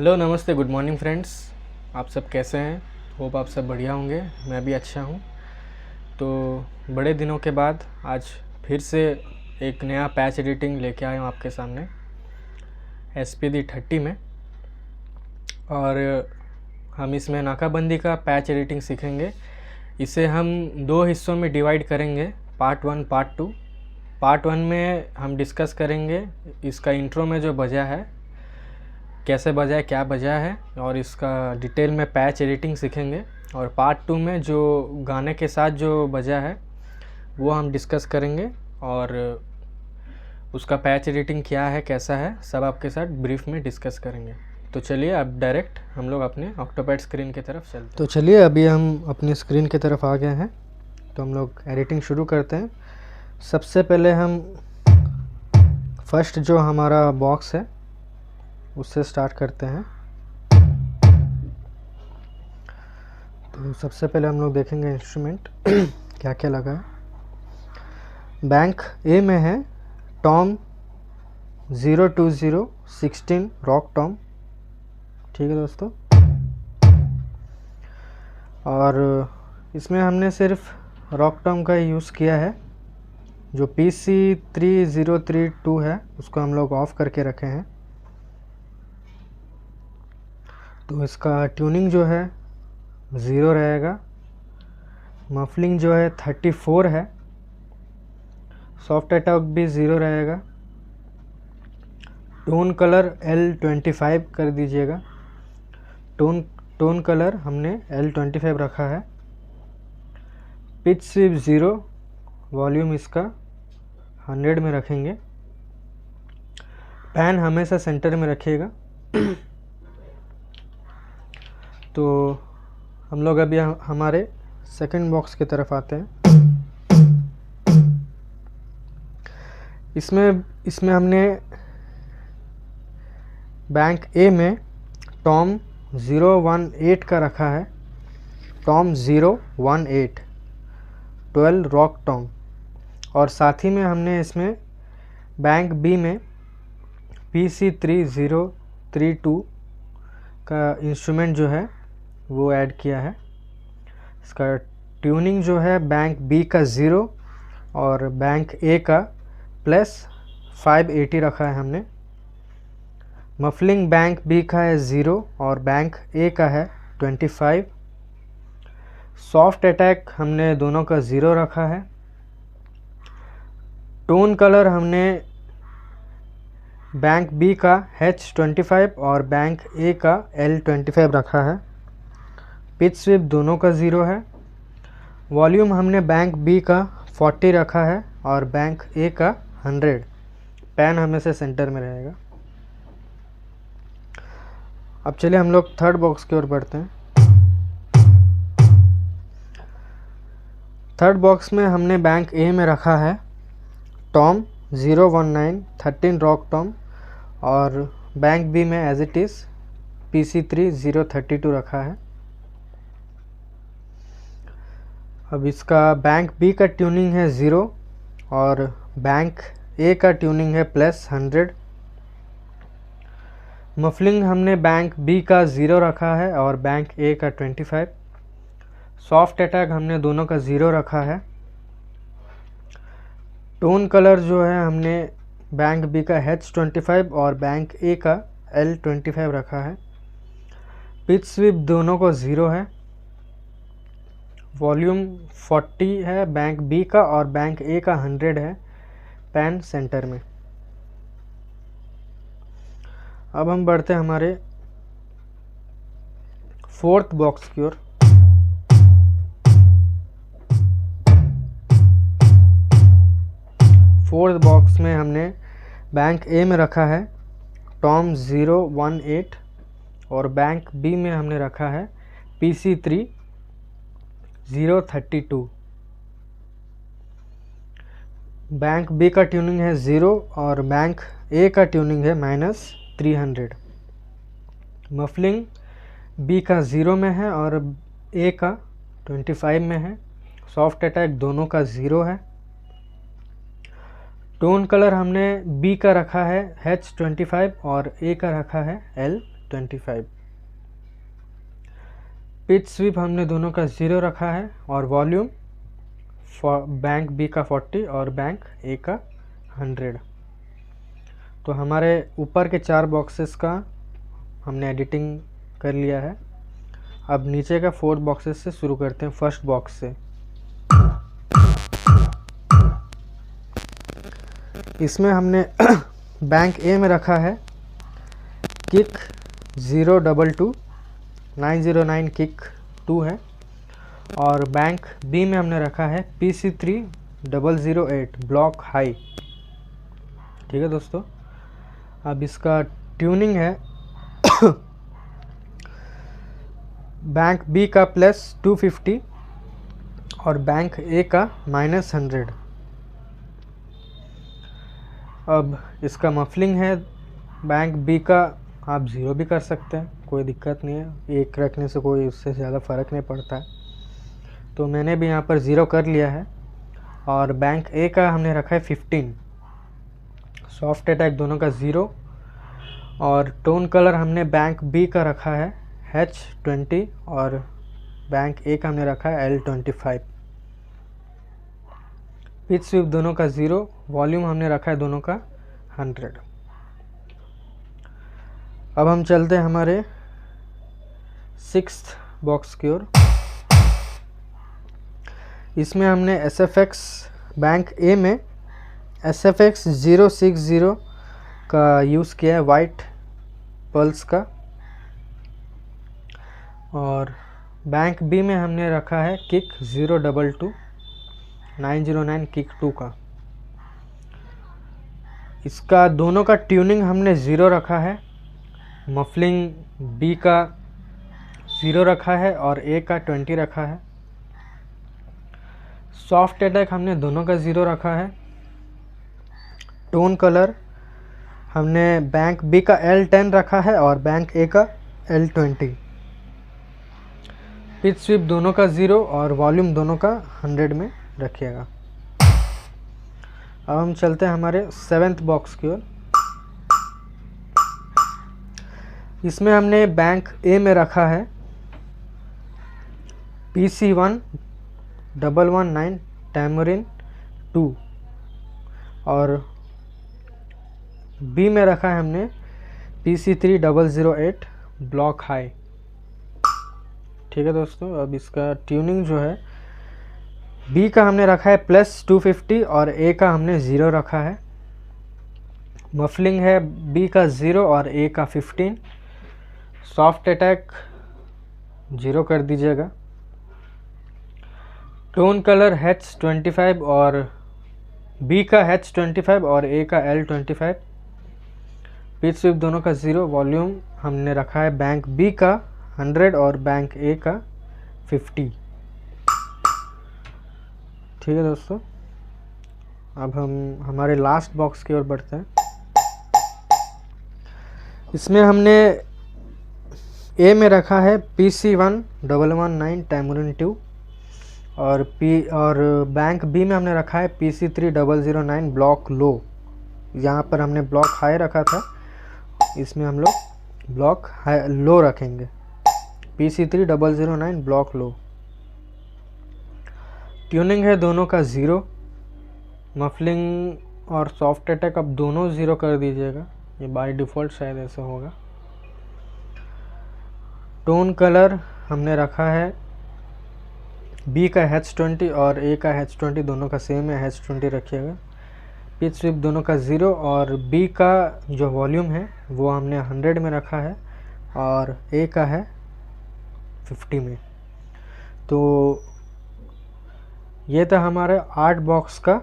Hello नमस्ते good morning friends. आप सब कैसे हैं? होप आप सब बढ़िया होंगे। मैं भी अच्छा हूं। तो बड़े दिनों के बाद आज फिर से एक नया पैच एडिटिंग लेके आया हूं आपके सामने SPD30 में। और हम इसमें नाकाबंदी का पैच एडिटिंग सीखेंगे। इसे हम दो हिस्सों में डिवाइड करेंगे, पार्ट 1 पार्ट 2। पार्ट 1 में हम डिस्कस करेंगे इसका इंट्रो में जो बजा है कैसे बजा है, क्या बजा है, और इसका डिटेल में पैच एडिटिंग सीखेंगे। और पार्ट 2 में जो गाने के साथ जो बजा है वो हम डिस्कस करेंगे और उसका पैच एडिटिंग क्या है, कैसा है, सब आपके साथ ब्रीफ में डिस्कस करेंगे। तो चलिए अब डायरेक्ट हम लोग अपने ऑक्टोपैड स्क्रीन की तरफ चलते हैं। तो चलिए अभी हम अपनी स्क्रीन की तरफ आ गए हैं, तो हम लोग एडिटिंग शुरू करते हैं। सबसे पहले हम फर्स्ट जो हमारा बॉक्स है उससे स्टार्ट करते हैं। तो सबसे पहले हम लोग देखेंगे इंस्ट्रूमेंट क्या क्या लगा है। बैंक ए में है टॉम 02016 रॉक टॉम, ठीक है दोस्तों। और इसमें हमने सिर्फ रॉक टॉम का यूज़ किया है। जो PC3032 है उसको हम लोग ऑफ करके रखे हैं। तो इसका ट्यूनिंग जो है 0 रहेगा। मफलिंग जो है 34 है। सॉफ्ट अटैक भी 0 रहेगा। टोन कलर L25 कर दीजिएगा। टोन कलर हमने L25 रखा है। पिच स्वीप 0, वॉल्यूम इसका 100 में रखेंगे। पैन हमेशा सेंटर में रखिएगा। तो हम लोग अभी हमारे सेकंड बॉक्स की तरफ आते हैं। इसमें हमने बैंक ए में टॉम 018 का रखा है। Tom 018 12 rock Tom. और साथ ही में हमने इसमें बैंक बी में PC3032 का इंस्ट्रूमेंट जो है वो ऐड किया है। इसका ट्यूनिंग जो है बैंक बी का 0 और बैंक ए का +580 रखा है हमने। मफलिंग बैंक बी का है 0 और बैंक ए का है 25। सॉफ्ट अटैक हमने दोनों का 0 रखा है। टोन कलर हमने बैंक बी का H25 और बैंक ए का L25 रखा है। पिच स्वीप दोनों का 0 है। वॉल्यूम हमने बैंक बी का 40 रखा है और बैंक ए का 100। पैन हमेशा सेंटर में रहेगा। अब चलिए हम लोग थर्ड बॉक्स की ओर बढ़ते हैं। थर्ड बॉक्स में हमने बैंक ए में रखा है टॉम 019 13 रॉक टॉम और बैंक बी में एज इट इज़ PC3032 रखा है। अब इसका बैंक बी का ट्यूनिंग है 0 और बैंक ए का ट्यूनिंग है +100। मफलिंग हमने बैंक बी का 0 रखा है और बैंक ए का 25। सॉफ्ट अटैक हमने दोनों का 0 रखा है। टोन कलर जो है हमने बैंक बी का H25 और बैंक ए का L25 रखा है। पिच स्वीप दोनों को 0 है। वॉल्यूम 40 है बैंक बी का और बैंक ए का 100 है। पैन सेंटर में। अब हम बढ़ते हैं हमारे फोर्थ बॉक्स की ओर। फोर्थ बॉक्स में हमने बैंक ए में रखा है टॉम 018 और बैंक बी में हमने रखा है PC3032। बैंक बी का ट्यूनिंग है 0 और बैंक ए का ट्यूनिंग है -300। मफलिंग बी का 0 में है और ए का 25 में है। सॉफ्ट अटैक दोनों का 0 है। टोन कलर हमने बी का रखा है H25 और ए का रखा है L25। L25। पिच स्वीप हमने दोनों का 0 रखा है और वॉल्यूम बैंक बी का 40 और बैंक ए का 100। तो हमारे ऊपर के 4 बॉक्सेस का हमने एडिटिंग कर लिया है। अब नीचे का 4 बॉक्सेस से शुरू करते हैं। फर्स्ट बॉक्स से इसमें हमने बैंक ए में रखा है किक 022 909 किक 2 है, और बैंक बी में हमने रखा है PC3 008 ब्लॉक हाई। ठीक है दोस्तों, अब इसका ट्यूनिंग है बैंक बी का +250 और बैंक ए का -100। अब इसका मफलिंग है बैंक बी का आप 0 भी कर सकते हैं, कोई दिक्कत नहीं है, एक रखने से कोई उससे ज़्यादा फ़र्क नहीं पड़ता है। तो मैंने भी यहाँ पर 0 कर लिया है। और बैंक ए का हमने रखा है 15। सॉफ्ट अटैक दोनों का 0, और टोन कलर हमने बैंक बी का रखा है H20 और बैंक ए का हमने रखा है L25। पिच स्वीप दोनों का 0, वॉल्यूम हमने रखा है दोनों का 100। अब हम चलते हैं हमारे 6th बॉक्स की ओर। इसमें हमने SFX बैंक ए में SFX 060 का यूज़ किया है, वाइट पल्स का। और बैंक बी में हमने रखा है किक 022 909 किक 2 का। इसका दोनों का ट्यूनिंग हमने 0 रखा है, मफलिंग बी का 0 रखा है और ए का 20 रखा है। सॉफ्ट अटैक हमने दोनों का 0 रखा है। टोन कलर हमने बैंक बी का L10 रखा है और बैंक ए का L20। पिच स्वीप दोनों का 0 और वॉल्यूम दोनों का 100 में रखिएगा। अब हम चलते हैं हमारे 7th बॉक्स की ओर। इसमें हमने बैंक ए में रखा है PC1 119 टैमरिन 2 और बी में रखा है हमने PC3 008 ब्लॉक हाई। ठीक है दोस्तों, अब इसका ट्यूनिंग जो है बी का हमने रखा है +250 और ए का हमने 0 रखा है। मफलिंग है बी का 0 और ए का 15। सॉफ्ट अटैक 0 कर दीजिएगा। टोन कलर H25 और बी का H25 और ए का L25। पिच स्वीप दोनों का 0, वॉल्यूम हमने रखा है बैंक बी का 100 और बैंक ए का 50। ठीक है दोस्तों, अब हम हमारे लास्ट बॉक्स की ओर बढ़ते हैं। इसमें हमने ए में रखा है PC1 119 टैमरिन 2 और बैंक बी में हमने रखा है PC3 009 ब्लॉक लो। यहाँ पर हमने ब्लॉक हाई रखा था, इसमें हम लोग ब्लॉक हाई लो रखेंगे, PC3 009 ब्लॉक लो। ट्यूनिंग है दोनों का 0, मफलिंग और सॉफ्ट अटैक अब दोनों 0 कर दीजिएगा, ये बाय डिफ़ॉल्ट शायद ऐसा होगा। टोन कलर हमने रखा है बी का H20 और ए का H20 दोनों का सेम है, H20 रखिएगा। पिच स्वीप दोनों का 0 और बी का जो वॉल्यूम है वो हमने 100 में रखा है और ए का है 50 में। तो ये था हमारे 8 बॉक्स का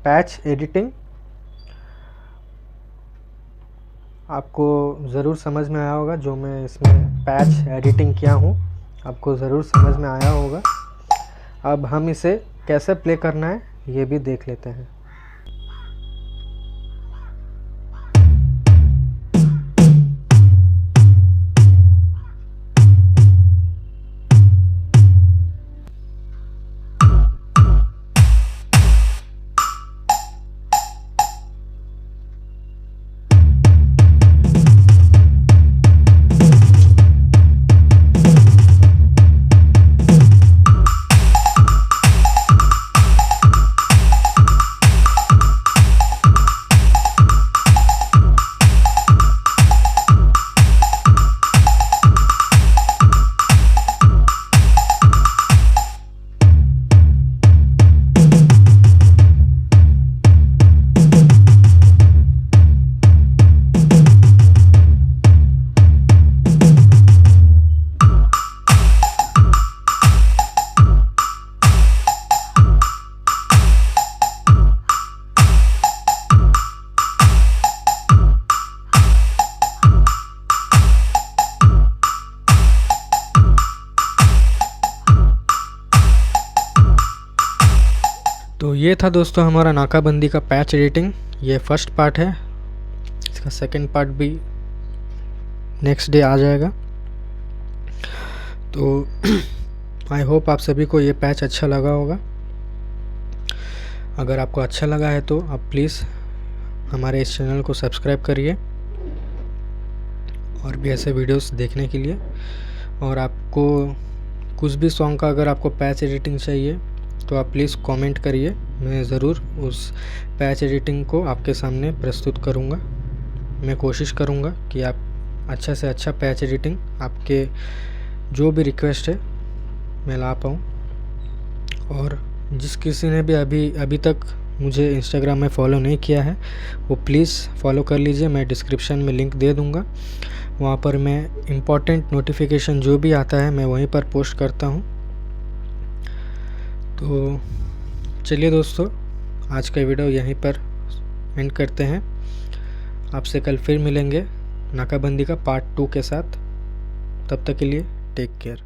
पैच एडिटिंग। आपको ज़रूर समझ में आया होगा, जो मैं इसमें पैच एडिटिंग किया हूँ आपको ज़रूर समझ में आया होगा। अब हम इसे कैसे प्ले करना है ये भी देख लेते हैं। तो ये था दोस्तों हमारा नाकाबंदी का पैच एडिटिंग। ये फर्स्ट पार्ट है, इसका सेकंड पार्ट भी नेक्स्ट डे आ जाएगा। तो आई होप आप सभी को ये पैच अच्छा लगा होगा। अगर आपको अच्छा लगा है तो आप प्लीज़ हमारे इस चैनल को सब्सक्राइब करिए और भी ऐसे वीडियोस देखने के लिए। और आपको कुछ भी सॉन्ग का अगर आपको पैच एडिटिंग चाहिए तो आप प्लीज़ कमेंट करिए, मैं ज़रूर उस पैच एडिटिंग को आपके सामने प्रस्तुत करूँगा। मैं कोशिश करूँगा कि आप अच्छा से अच्छा पैच एडिटिंग आपके जो भी रिक्वेस्ट है मैं ला पाऊँ। और जिस किसी ने भी अभी तक मुझे इंस्टाग्राम में फ़ॉलो नहीं किया है वो प्लीज़ फ़ॉलो कर लीजिए, मैं डिस्क्रिप्शन में लिंक दे दूँगा। वहाँ पर मैं इम्पॉर्टेंट नोटिफिकेशन जो भी आता है मैं वहीं पर पोस्ट करता हूँ। तो चलिए दोस्तों, आज का वीडियो यहीं पर एंड करते हैं। आपसे कल फिर मिलेंगे नाकाबंदी का पार्ट 2 के साथ। तब तक के लिए टेक केयर।